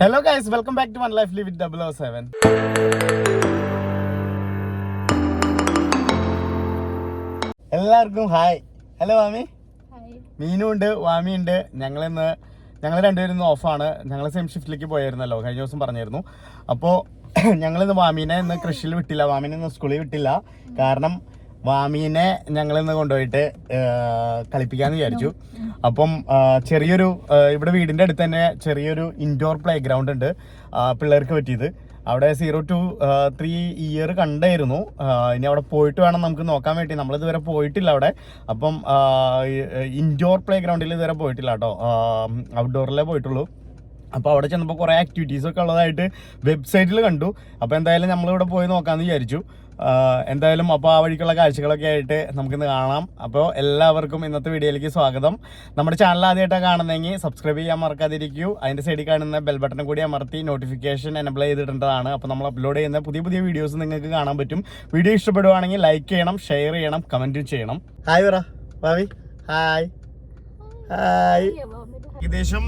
Hello guys, welcome back to One Life Live with 007. എല്ലാവർക്കും hi. Hello വാമി. മീനും ഉണ്ട്, വാമി ഉണ്ട്. ഞങ്ങൾ രണ്ടുപേരും ഇന്ന് ഓഫാണ്. ഞങ്ങൾ സെയിം ഷിഫ്റ്റിലേക്ക് പോയായിരുന്നല്ലോ, കഴിഞ്ഞ ദിവസം പറഞ്ഞായിരുന്നു. അപ്പോൾ ഞങ്ങളിന്ന് വാമീനെ ഇന്ന് കൃഷിയിൽ വിട്ടില്ല, വാമീനെ ഇന്ന് സ്കൂളിൽ വിട്ടില്ല. കാരണം വാമീനെ ഞങ്ങളിന്ന് കൊണ്ടുപോയിട്ട് കളിപ്പിക്കാന്ന് വിചാരിച്ചു. അപ്പം ചെറിയൊരു ഇവിടെ വീടിൻ്റെ അടുത്ത് തന്നെ ചെറിയൊരു ഇൻഡോർ പ്ലേ ഗ്രൗണ്ട് ഉണ്ട് പിള്ളേർക്ക് പറ്റിയത്. അവിടെ 0 to 3 ഇയർ കണ്ടായിരുന്നു. ഇനി അവിടെ പോയിട്ട് വേണം നമുക്ക് നോക്കാൻ വേണ്ടി. നമ്മളിതുവരെ പോയിട്ടില്ല അവിടെ. അപ്പം ഇൻഡോർ പ്ലേ ഗ്രൗണ്ടിൽ ഇതുവരെ പോയിട്ടില്ല കേട്ടോ, ഔട്ട്ഡോറിലേ പോയിട്ടുള്ളൂ. അപ്പോൾ അവിടെ ചെന്നപ്പോൾ കുറേ ആക്ടിവിറ്റീസൊക്കെ ഉള്ളതായിട്ട് വെബ്സൈറ്റിൽ കണ്ടു. അപ്പോൾ എന്തായാലും നമ്മളിവിടെ പോയി നോക്കാമെന്ന് വിചാരിച്ചു. എന്തായാലും അപ്പോൾ ആ വഴിക്കുള്ള കാഴ്ചകളൊക്കെ ആയിട്ട് നമുക്കിന്ന് കാണാം. അപ്പോൾ എല്ലാവർക്കും ഇന്നത്തെ വീഡിയോയിലേക്ക് സ്വാഗതം. നമ്മുടെ ചാനൽ ആദ്യമായിട്ടാണ് കാണുന്നതെങ്കിൽ സബ്സ്ക്രൈബ് ചെയ്യാൻ മറക്കാതിരിക്കൂ. അതിൻ്റെ സൈഡിൽ കാണുന്ന ബെൽ ബട്ടൺ കൂടി അമർത്തി നോട്ടിഫിക്കേഷൻ എനേബിൾ ചെയ്തിട്ടുണ്ടതാണ്. അപ്പോൾ നമ്മൾ അപ്ലോഡ് ചെയ്യുന്ന പുതിയ വീഡിയോസ് നിങ്ങൾക്ക് കാണാൻ പറ്റും. വീഡിയോ ഇഷ്ടപ്പെടുവാണെങ്കിൽ ലൈക്ക് ചെയ്യണം, ഷെയർ ചെയ്യണം, കമൻറ്റും ചെയ്യണം. ഹായ് പറ ഭാവി. Hi hi. ഏകദേശം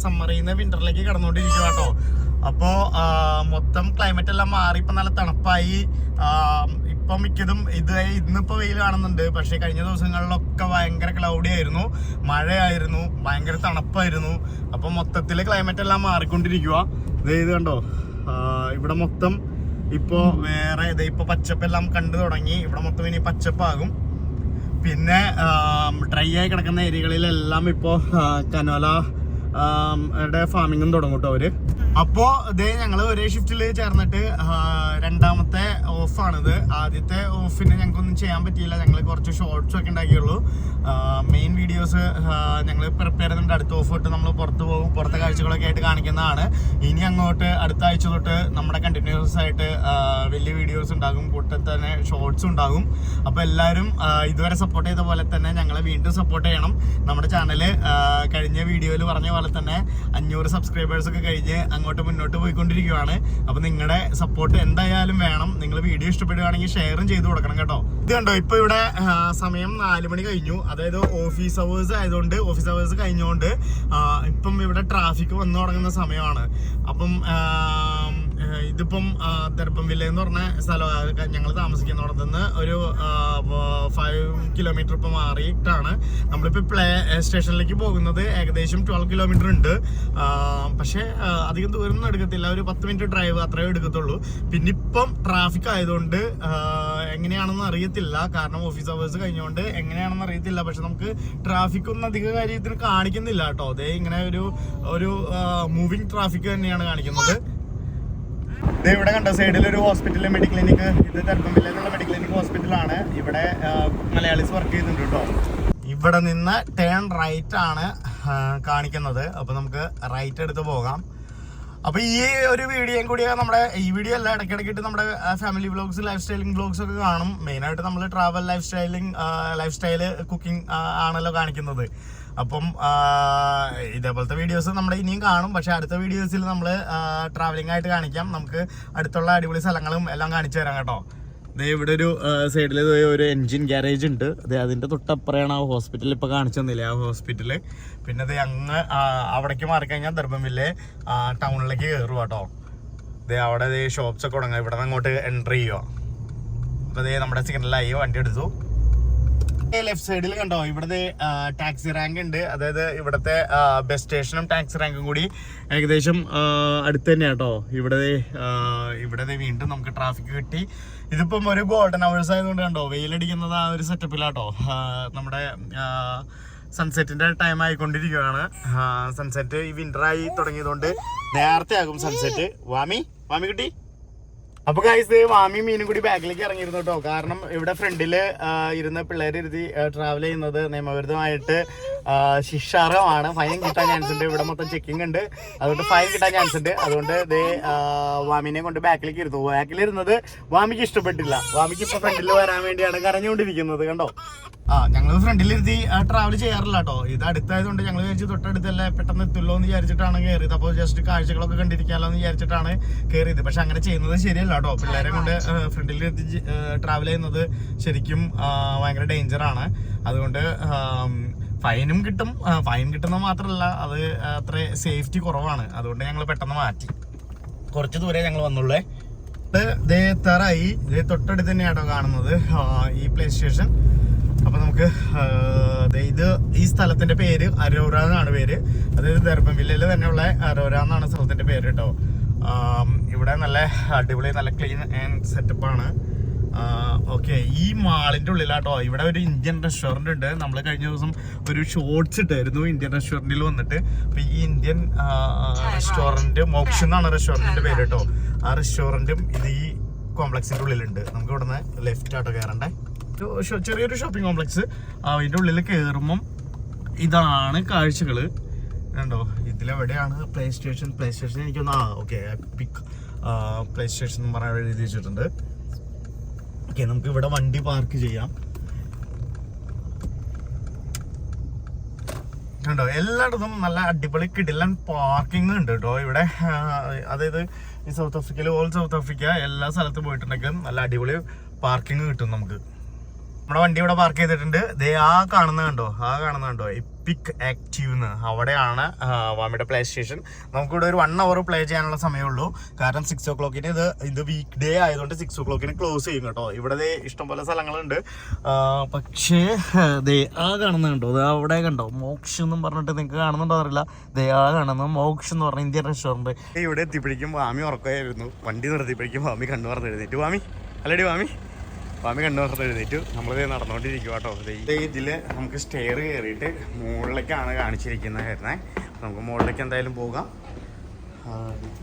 സമ്മറിൽ നിന്ന് വിന്ററിലേക്ക് കടന്നുകൊണ്ടിരിക്കുക കേട്ടോ. അപ്പോൾ മൊത്തം ക്ലൈമറ്റ് എല്ലാം മാറി, ഇപ്പം നല്ല തണുപ്പായി. ഇപ്പം മിക്കതും ഇന്നിപ്പോൾ വെയിൽ കാണുന്നുണ്ട്. പക്ഷേ കഴിഞ്ഞ ദിവസങ്ങളിലൊക്കെ ഭയങ്കര ക്ലൗഡി ആയിരുന്നു, മഴയായിരുന്നു, ഭയങ്കര തണുപ്പായിരുന്നു. അപ്പം മൊത്തത്തിൽ ക്ലൈമറ്റ് എല്ലാം മാറിക്കൊണ്ടിരിക്കുക. ഇത് കണ്ടോ, ഇവിടെ മൊത്തം ഇപ്പോൾ വേറെ ഇപ്പോൾ പച്ചപ്പെല്ലാം കണ്ടു തുടങ്ങി. ഇവിടെ മൊത്തം ഇനി പച്ചപ്പാകും. പിന്നെ ഡ്രൈ ആയി കിടക്കുന്ന ഏരിയകളിലെല്ലാം ഇപ്പോൾ കനോല ഫാമിങ്ങും തുടങ്ങും കേട്ടോ അവര്. അപ്പോൾ ഇതേ ഞങ്ങൾ ഒരേ ഷിഫ്റ്റിൽ ചേർന്നിട്ട് രണ്ടാമത്തെ ഓഫാണിത്. ആദ്യത്തെ ഓഫിന് ഞങ്ങൾക്കൊന്നും ചെയ്യാൻ പറ്റിയില്ല. ഞങ്ങൾ കുറച്ച് ഷോർട്സ് ഒക്കെ ഉണ്ടാക്കിയുള്ളൂ. മെയിൻ വീഡിയോസ് ഞങ്ങൾ പ്രിപ്പയർ ചെയ്യുന്നുണ്ട്. അടുത്ത ഓഫ് തൊട്ട് നമ്മൾ പുറത്ത് പോകും, പുറത്തെ കാഴ്ചകളൊക്കെ ആയിട്ട് കാണിക്കുന്നതാണ്. ഇനി അങ്ങോട്ട് അടുത്ത ആഴ്ച തൊട്ട് നമ്മുടെ കണ്ടിന്യൂസ് ആയിട്ട് വലിയ വീഡിയോസ് ഉണ്ടാകും, കൂട്ടത്തിൽ തന്നെ ഷോർട്സും ഉണ്ടാകും. അപ്പോൾ എല്ലാവരും ഇതുവരെ സപ്പോർട്ട് ചെയ്ത പോലെ തന്നെ ഞങ്ങളെ വീണ്ടും സപ്പോർട്ട് ചെയ്യണം. നമ്മുടെ ചാനൽ കഴിഞ്ഞ വീഡിയോയിൽ പറഞ്ഞ പോലെ തന്നെ 500 സബ്സ്ക്രൈബേഴ്സൊക്കെ കഴിഞ്ഞ് അങ്ങോട്ട് മുന്നോട്ട് പോയിക്കൊണ്ടിരിക്കുകയാണ്. അപ്പോൾ നിങ്ങളുടെ സപ്പോർട്ട് എന്തായാലും വേണം. നിങ്ങൾ വീഡിയോ ഇഷ്ടപ്പെടുകയാണെങ്കിൽ ഷെയറും ചെയ്ത് കൊടുക്കണം കേട്ടോ. ഇത് കണ്ടോ, ഇപ്പോൾ ഇവിടെ സമയം 4 മണി കഴിഞ്ഞു. അതായത് ഓഫീസ് അവേഴ്സ് ആയതുകൊണ്ട്, ഓഫീസ് അവേഴ്സ് കഴിഞ്ഞുകൊണ്ട് ഇപ്പം ഇവിടെ ട്രാഫിക് വന്നു തുടങ്ങുന്ന സമയമാണ്. അപ്പം ഇതിപ്പം തെരപ്പംവില്ല എന്ന് പറഞ്ഞ സ്ഥലം ഞങ്ങൾ താമസിക്കുന്നിടത്ത് നിന്ന് ഒരു 5 കിലോമീറ്റർ ഇപ്പം മാറിയിട്ടാണ് നമ്മളിപ്പോൾ പ്ലേ സ്റ്റേഷനിലേക്ക് പോകുന്നത്. ഏകദേശം 12 കിലോമീറ്റർ ഉണ്ട്. പക്ഷേ അധികം ദൂരമൊന്നും എടുക്കത്തില്ല, ഒരു 10 മിനിറ്റ് ഡ്രൈവ് അത്രയേ എടുക്കത്തുള്ളൂ. പിന്നെ ഇപ്പം ട്രാഫിക് ആയതുകൊണ്ട് എങ്ങനെയാണെന്ന് അറിയത്തില്ല. കാരണം ഓഫീസ് അവേഴ്സ് കഴിഞ്ഞുകൊണ്ട് എങ്ങനെയാണെന്ന് അറിയത്തില്ല. പക്ഷെ നമുക്ക് ട്രാഫിക് ഒന്നും അധിക കാര്യത്തിന് കാണിക്കുന്നില്ല കേട്ടോ. അതേ ഇങ്ങനെ ഒരു മൂവിങ് ട്രാഫിക് തന്നെയാണ് കാണിക്കുന്നത്. ഇവിടെ കണ്ട സൈഡിൽ ഒരു ഹോസ്പിറ്റൽ, മെഡിക്കൽ ക്ലിനിക്ക്. ഇത് തെരപ്പംവില്ലയിലുള്ള മെഡിക്കൽ ക്ലിനിക് ഹോസ്പിറ്റലാണ്. ഇവിടെ മലയാളീസ് വർക്ക് ചെയ്യുന്നുണ്ട് കേട്ടോ. ഇവിടെ നിന്ന് ടേൺ റൈറ്റ് ആണ് കാണിക്കുന്നത്. അപ്പോൾ നമുക്ക് റൈറ്റ് എടുത്ത് പോകാം. അപ്പോൾ ഈ ഒരു വീഡിയോയും കൂടി ഈ വീഡിയോ അല്ല, ഇടയ്ക്കിടയ്ക്കിട്ട് നമ്മുടെ family vlogs, life styling vlogs ഒക്കെ കാണും. മെയിനായിട്ട് നമ്മൾ ട്രാവൽ, ലൈഫ് സ്റ്റൈല്, കുക്കിംഗ് ആണല്ലോ കാണിക്കുന്നത്. അപ്പം ഇതേപോലത്തെ വീഡിയോസ് നമ്മുടെ ഇനിയും കാണും. പക്ഷെ അടുത്ത വീഡിയോസിൽ നമ്മൾ ട്രാവലിംഗ് ആയിട്ട് കാണിക്കാം. നമുക്ക് അടുത്തുള്ള അടിപൊളി സ്ഥലങ്ങളും എല്ലാം കാണിച്ചു തരാം കേട്ടോ. ഇവിടെ ഒരു സൈഡിൽ ഒരു എൻജിൻ ഗ്യാരേജ് ഉണ്ട്. അതിൻ്റെ തൊട്ടപ്പുറയാണ് ആ ഹോസ്പിറ്റൽ. ഇപ്പോൾ കാണിച്ചു തന്നില്ലേ ആ ഹോസ്പിറ്റല്. പിന്നെ അത് അങ്ങ് അവിടേക്ക് മാറിക്കഴിഞ്ഞാൽ ദർഭമില്ലേ ടൗണിലേക്ക് കയറുക കേട്ടോ. അവിടെ ഷോപ്സ് ഒക്കെ തുടങ്ങുക. ഇവിടെ നിന്ന് അങ്ങോട്ട് എൻട്രി ചെയ്യുക. അപ്പോൾ നമ്മുടെ സിഗ്നലായി വണ്ടി എടുത്തു. ലെഫ്റ്റ് സൈഡിൽ കണ്ടോ, ഇവിടുത്തെ ടാക്സി റാങ്ക് ഉണ്ട്. അതായത് ഇവിടുത്തെ ബസ് സ്റ്റേഷനും ടാക്സി റാങ്കും കൂടി ഏകദേശം അടുത്ത് തന്നെയാണ് കേട്ടോ. ഇവിടെ വീണ്ടും നമുക്ക് ട്രാഫിക് കിട്ടി. ഇതിപ്പം ഒരു ഗോൾഡൻ അവേഴ്സ് ആയതുകൊണ്ട് കണ്ടോ, വെയിലടിക്കുന്നത് ആ ഒരു സെറ്റപ്പിലാട്ടോ. നമ്മുടെ സൺസെറ്റിന്റെ ടൈം ആയിക്കൊണ്ടിരിക്കുകയാണ്. സൺസെറ്റ് ഈ വിന്ററായി തുടങ്ങിയതുകൊണ്ട് നേരത്തെ ആകും സൺസെറ്റ്. വാമി കിട്ടി. അപ്പൊ ഗൈസ്, വാമിയും മീനും കൂടി ബാക്കിലേക്ക് ഇറങ്ങിയിരുന്നു കേട്ടോ. കാരണം ഇവിടെ ഫ്രണ്ടില് ഇരുന്ന് പിള്ളേർ ഇരുത്തി ട്രാവൽ ചെയ്യുന്നത് നിയമവിരുദ്ധമായിട്ട് ശിക്ഷാർഹമാണ്. ഫൈൻ കിട്ടാൻ ചാൻസ് ഉണ്ട്. ഇവിടെ മൊത്തം ചെക്കിംഗ് ഉണ്ട്, അതുകൊണ്ട് ഫൈൻ കിട്ടാൻ ചാൻസ് ഉണ്ട്. അതുകൊണ്ട് വാമിനെ കൊണ്ട് ബാക്കിലേക്ക് ഇരുന്നു. ബാക്കിലിരുന്നത് വാമിക്ക് ഇഷ്ടപ്പെട്ടില്ല. വാമിക്ക് ഇപ്പൊ ഫ്രണ്ടിൽ വരാൻ വേണ്ടിയാണ് കരഞ്ഞുകൊണ്ടിരിക്കുന്നത് കണ്ടോ. ഞങ്ങൾ ഫ്രണ്ടിലിരുത്തി ട്രാവൽ ചെയ്യാറില്ല കേട്ടോ. ഇത് അടുത്തായതുകൊണ്ട് ഞങ്ങൾ വിചാരിച്ചു തൊട്ടടുത്തല്ലേ, പെട്ടെന്ന് എത്തുള്ളൂ എന്ന് വിചാരിച്ചിട്ടാണ് കയറിയത്. അപ്പോൾ ജസ്റ്റ് കാഴ്ചകളൊക്കെ കണ്ടിരിക്കാമല്ലോ എന്ന് വിചാരിച്ചിട്ടാണ് കയറിയത്. പക്ഷെ അങ്ങനെ ചെയ്യുന്നത് ശരിയല്ല കേട്ടോ. പിള്ളേരെ കൊണ്ട് ഫ്രണ്ടിലിരുത്തി ട്രാവൽ ചെയ്യുന്നത് ശരിക്കും ഭയങ്കര ഡേഞ്ചറാണ്. അതുകൊണ്ട് ഫൈനും കിട്ടും. ഫൈൻ കിട്ടുന്നത് മാത്രമല്ല, അത് അത്ര സേഫ്റ്റി കുറവാണ്. അതുകൊണ്ട് ഞങ്ങൾ പെട്ടെന്ന് മാറ്റി. കുറച്ച് ദൂരെ ഞങ്ങൾ വന്നുള്ളേ. തറായി തൊട്ടടുത്ത് തന്നെയാണോ കാണുന്നത് ഈ പ്ലേ സ്റ്റേഷൻ. അപ്പൊ നമുക്ക് ഇത് ഈ സ്ഥലത്തിന്റെ പേര് അരോറ എന്നാണ് പേര്. അതായത് ദർബൻവില്ലയിൽ തന്നെയുള്ള അരോറ എന്നാണ് സ്ഥലത്തിന്റെ പേര് കേട്ടോ. ഇവിടെ നല്ല അടിപൊളി, നല്ല ക്ലീൻ ആൻഡ് സെറ്റപ്പാണ്. ഓക്കെ, ഈ മാളിന്റെ ഉള്ളിലാട്ടോ ഇവിടെ ഒരു ഇന്ത്യൻ റെസ്റ്റോറന്റ് ഉണ്ട്. നമ്മൾ കഴിഞ്ഞ ദിവസം ഒരു ഷോർട്സ് ഇട്ടായിരുന്നു ഇന്ത്യൻ റെസ്റ്റോറന്റിൽ വന്നിട്ട്. അപ്പൊ ഈ ഇന്ത്യൻ റെസ്റ്റോറന്റ് മോക്ഷ എന്നാണ് റെസ്റ്റോറന്റിന്റെ പേര് കേട്ടോ. ആ റെസ്റ്റോറന്റും ഇത് ഈ കോംപ്ലക്സിന്റെ ഉള്ളിലുണ്ട്. നമുക്ക് ഇവിടെ നിന്ന് ലെഫ്റ്റ് ആട്ടോ കയറണ്ടേ. ചെറിയൊരു ഷോപ്പിംഗ് കോംപ്ലക്സ്. അതിന്റെ ഉള്ളിൽ കയറുമ്പം ഇതാണ് കാഴ്ചകള് കണ്ടോ. ഇതിലെവിടെയാണ് പ്ലേ സ്റ്റേഷൻ എനിക്കൊന്ന് ഓക്കെ എപ്പിക് പ്ലേ സ്റ്റേഷൻ എന്ന് പറയാൻ എഴുതി വെച്ചിട്ടുണ്ട്. ഓക്കെ, നമുക്ക് ഇവിടെ വണ്ടി പാർക്ക് ചെയ്യാം. കണ്ടോ, എല്ലായിടത്തും നല്ല അടിപൊളി കിടിലൻ പാർക്കിംഗ് ഉണ്ട് കേട്ടോ ഇവിടെ. അതായത് ഈ സൗത്ത് ആഫ്രിക്കയിൽ, ഓൾ സൗത്ത് ആഫ്രിക്ക എല്ലാ സ്ഥലത്തും പോയിട്ടുണ്ടെങ്കിലും നല്ല അടിപൊളി പാർക്കിംഗ് കിട്ടും നമുക്ക്. നമ്മുടെ വണ്ടി ഇവിടെ പാർക്ക് ചെയ്തിട്ടുണ്ട്. ദേ ആ കാണുന്ന കണ്ടോ എപ്പിക് ആക്റ്റീവ് എന്ന്, അവിടെയാണ് വാമിയുടെ പ്ലേ സ്റ്റേഷൻ. നമുക്കിവിടെ ഒരു 1 hour പ്ലേ ചെയ്യാനുള്ള സമയമുള്ളൂ. കാരണം 6 o'clock ഇത് വീക്ക് ഡേ ആയതുകൊണ്ട് 6 o'clock ക്ലോസ് ചെയ്യും കേട്ടോ. ഇവിടെ ഇഷ്ടംപോലെ സ്ഥലങ്ങളുണ്ട്. പക്ഷേ ദേ ആ കാണുന്നുണ്ടോ, അവിടെ കണ്ടോ മോക്ഷ എന്നും പറഞ്ഞിട്ട് നിങ്ങൾക്ക് കാണുന്നുണ്ടോ അറിയില്ല. ദേ ആ കാണുന്ന മോക്ഷ എന്ന് പറഞ്ഞ ഇന്ത്യൻ റെസ്റ്റോറൻറ്റ്. ഇവിടെ എത്തിയപ്പോഴേക്കും വാമി ഉറക്കമായിരുന്നു. വണ്ടി നിർത്തിയപ്പോഴേക്കും വാമി കണ്ണു പറഞ്ഞ് എഴുന്നേറ്റു. വാമി കണ്ണു പറഞ്ഞ് എഴുന്നേറ്റു. നമ്മളിത് നടന്നുകൊണ്ടിരിക്കുക കേട്ടോ. ഇതില് നമുക്ക് സ്റ്റെയർ കയറിയിട്ട് മുകളിലേക്കാണ് കാണിച്ചിരിക്കുന്നത് ആയിരുന്നേ. നമുക്ക് മുകളിലേക്ക് എന്തായാലും പോകാം.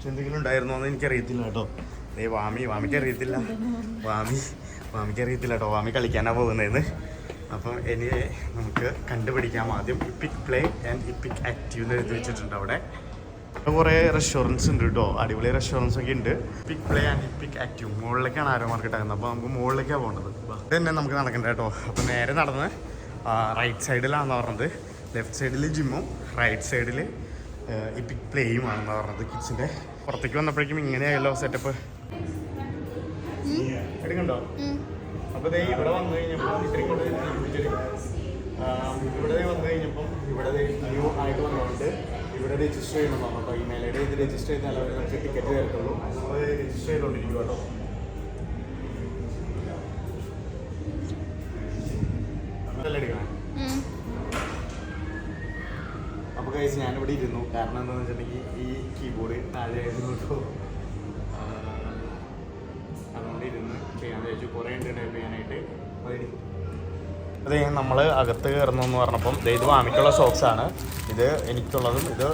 എന്തെങ്കിലും ഉണ്ടായിരുന്നോ എന്ന് എനിക്കറിയത്തില്ല കേട്ടോ. വാമിക്ക് അറിയത്തില്ല കേട്ടോ. വാമി കളിക്കാനാണ് പോകുന്നതെന്ന്. അപ്പം ഇനി നമുക്ക് കണ്ടുപിടിക്കാം. ആദ്യം ഇപ്പിക് പ്ലേ ആൻഡ് ഇപ്പിക് ആക്റ്റീവ് എന്ന് എഴുതി വെച്ചിട്ടുണ്ട് അവിടെ. കുറേ റെസ്റ്റോറൻറ്റ്സ് ഉണ്ട് കേട്ടോ. അടിപൊളി റെസ്റ്റോറൻറ്റ്സ് ഒക്കെ ഉണ്ട്. ഇപ്പിക് പ്ലേ ആൻഡ് ഇപ്പിക് ആക്റ്റീവ് മുകളിലേക്കാണ് ആരോ മാർക്കറ്റ് ആകുന്നത്. അപ്പോൾ നമുക്ക് മുകളിലേക്കാണ് പോകേണ്ടത്. ഇത് തന്നെ നമുക്ക് നടക്കണ്ട കേട്ടോ. അപ്പോൾ നേരെ നടന്ന് റൈറ്റ് സൈഡിലാണെന്ന് പറഞ്ഞത്. ലെഫ്റ്റ് സൈഡിൽ ജിമ്മും റൈറ്റ് സൈഡിൽ ഇപ്പിക് പ്ലേയും ആണെന്ന് പറഞ്ഞത്. കിഡ്സിൻ്റെ പുറത്തേക്ക് വന്നപ്പോഴേക്കും ഇങ്ങനെയായല്ലോ സെറ്റപ്പ്. എടുക്കണ്ടോ? അപ്പോൾ ഇവിടെ വന്നു കഴിഞ്ഞപ്പോൾ ഇവിടെ ന്യൂ ആയിട്ട് വന്നതുകൊണ്ട് ഇവിടെ രജിസ്റ്റർ ചെയ്യണം കേട്ടോ. ഈ മേലയുടെ ഇത് രജിസ്റ്റർ ചെയ്താൽ അവർ നമുക്ക് ടിക്കറ്റ് തരത്തുള്ളൂ. നമ്മൾ രജിസ്റ്റർ ചെയ്തുകൊണ്ടിരിക്കും കേട്ടോ. എടുക്കണം. അപ്പോൾ കഴിച്ച് ഞാനിവിടെ ഇരുന്നു. കാരണം എന്താണെന്ന് വെച്ചിട്ടുണ്ടെങ്കിൽ ഈ കീബോർഡ് താഴെ ആയിരുന്നു കേട്ടോ. അതുകൊണ്ട് ഇരുന്ന് ചെയ്യാൻ ചോദിച്ചു. കുറേ ഉണ്ട് ടൈപ്പ് ചെയ്യാനായിട്ട്. അതെ, നമ്മൾ അകത്ത് കയറുന്നു എന്ന് പറഞ്ഞപ്പം ഇത് വാമിക്കുള്ള സോക്സാണ്. ഇത് എനിക്കുള്ളതും ഇത്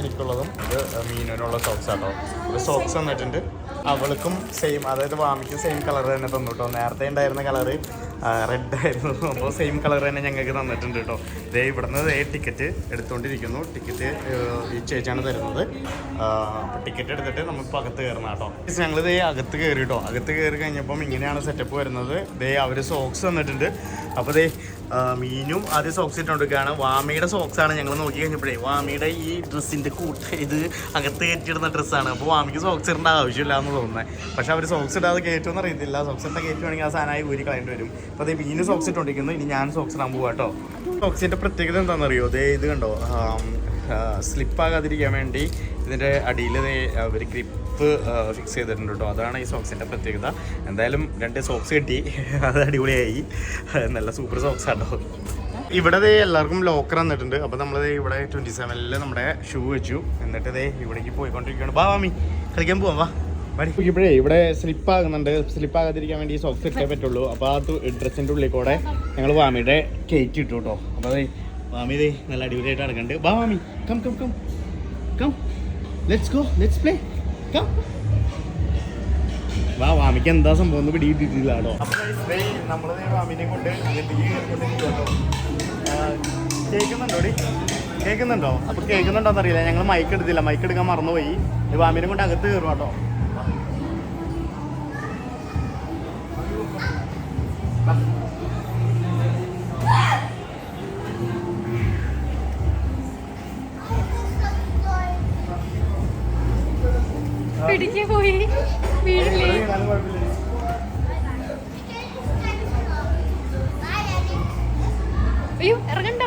എനിക്കുള്ളതും ഇത് മീനിനുള്ള സോക്സ് ആട്ടോ. ഇത് സോക്സ് തന്നിട്ടുണ്ട്. അവൾക്കും സെയിം, അതായത് വാമിക്കും സെയിം കളർ തന്നെ തന്നു കേട്ടോ. നേരത്തെ ഉണ്ടായിരുന്ന കളറ് റെഡ് ആയിരുന്നു. അപ്പോൾ സെയിം കളർ തന്നെ ഞങ്ങൾക്ക് തന്നിട്ടുണ്ട് കേട്ടോ. ഇവിടുന്ന് ടിക്കറ്റ് എടുത്തുകൊണ്ടിരിക്കുന്നു. ടിക്കറ്റ് ഈ ചേച്ചിയാണ് തരുന്നത്. അപ്പോൾ ടിക്കറ്റ് എടുത്തിട്ട് നമുക്ക് അകത്ത് കയറണം കേട്ടോ. ഞങ്ങളിത് അകത്ത് കയറി കേട്ടോ. അകത്ത് കയറി കഴിഞ്ഞപ്പം ഇങ്ങനെയാണ് സെറ്റപ്പ് വരുന്നത്. അവർ സോക്സ് തന്നിട്ടുണ്ട്. അപ്പോൾ മീനും ആദ്യം സോക്സ് ഇട്ടുകൊണ്ടിരിക്കുകയാണ്. വാമിയുടെ സോക്സാണ്. ഞങ്ങൾ നോക്കി കഴിഞ്ഞപ്പോഴേ വാമിയുടെ ഈ ഡ്രസ്സിൻ്റെ ഇത് അകത്ത് കയറ്റിയിടുന്ന ഡ്രസ്സാണ്. അപ്പോൾ വാമിക്ക് സോക്സ് ഇടേണ്ട ആവശ്യമില്ല എന്ന് തോന്നുന്നത്. പക്ഷെ അവർ സോക്സ് ഇടാതെ കയറ്റുമെന്ന് അറിയത്തില്ല. സോക്സ് ഇട്ടാൽ കയറ്റുവാണെങ്കിൽ ആ സാധനമായി ഊരി കളയേണ്ടി വരും. അപ്പോൾ മീന് സോക്സ് ഇട്ടുകൊണ്ടിരിക്കുന്നു. ഇനി ഞാൻ സോക്സ് ഇടാൻ പോകാം കേട്ടോ. സോക്സിൻ്റെ പ്രത്യേകത എന്താണെന്നറിയോ? ഇത് കണ്ടോ, സ്ലിപ്പാകാതിരിക്കാൻ വേണ്ടി ഇതിൻ്റെ അടിയിൽ അവർ ഗ്രിപ്പ് ഫിക്സ് ചെയ്തിട്ടുണ്ട് കേട്ടോ. അതാണ് ഈ സോക്സിൻ്റെ പ്രത്യേകത. എന്തായാലും 2 സോക്സ് കിട്ടി. അത് അടിപൊളിയായി. നല്ല സൂപ്പർ സോക്സ് ആട്ടോ. ഇവിടെ എല്ലാവർക്കും ലോക്കർ വന്നിട്ടുണ്ട്. അപ്പോൾ നമ്മൾ ഇവിടെ 27-ൽ നമ്മുടെ ഷൂ വെച്ചു. എന്നിട്ട് ഇവിടേക്ക് പോയിക്കൊണ്ടിരിക്കുകയാണ്. വാമി കളിക്കാൻ പോവാം. ഇപ്പോഴേ ഇവിടെ സ്ലിപ്പാകുന്നുണ്ട്. സ്ലിപ്പാകാതിരിക്കാൻ വേണ്ടി സോക്സ് ഇട്ടേ പറ്റുള്ളൂ. അപ്പോൾ ആ ഡ്രസ്സിൻ്റെ ഉള്ളിൽ കൂടെ ഞങ്ങൾ വാമിയുടെ കേക്ക് ഇട്ടു കേട്ടോ. അപ്പോൾ വാമി നല്ല അടിപൊളിയായിട്ട് നടക്കുന്നുണ്ട്. Vami come come come come let's go, let's play, come. വാമിക്ക് എന്താ സംഭവം ഒന്ന് പിടിയിട്ടിട്ടില്ല കേട്ടോ. അപ്പോൾ നമ്മൾ വാമിനെ കൊണ്ട് കേൾക്കുന്നുണ്ടോ? അപ്പോൾ കേൾക്കുന്നുണ്ടോന്ന് അറിയില്ല. ഞങ്ങൾ മൈക്ക് എടുത്തില്ല. മൈക്ക് എടുക്കാൻ മറന്നുപോയി. വാമിനെ കൊണ്ട് അകത്ത് കയറും കേട്ടോ. പിടിക്ക് പോയി വീട്ടില്. അയ്യോ ഇറങ്ങണ്ട.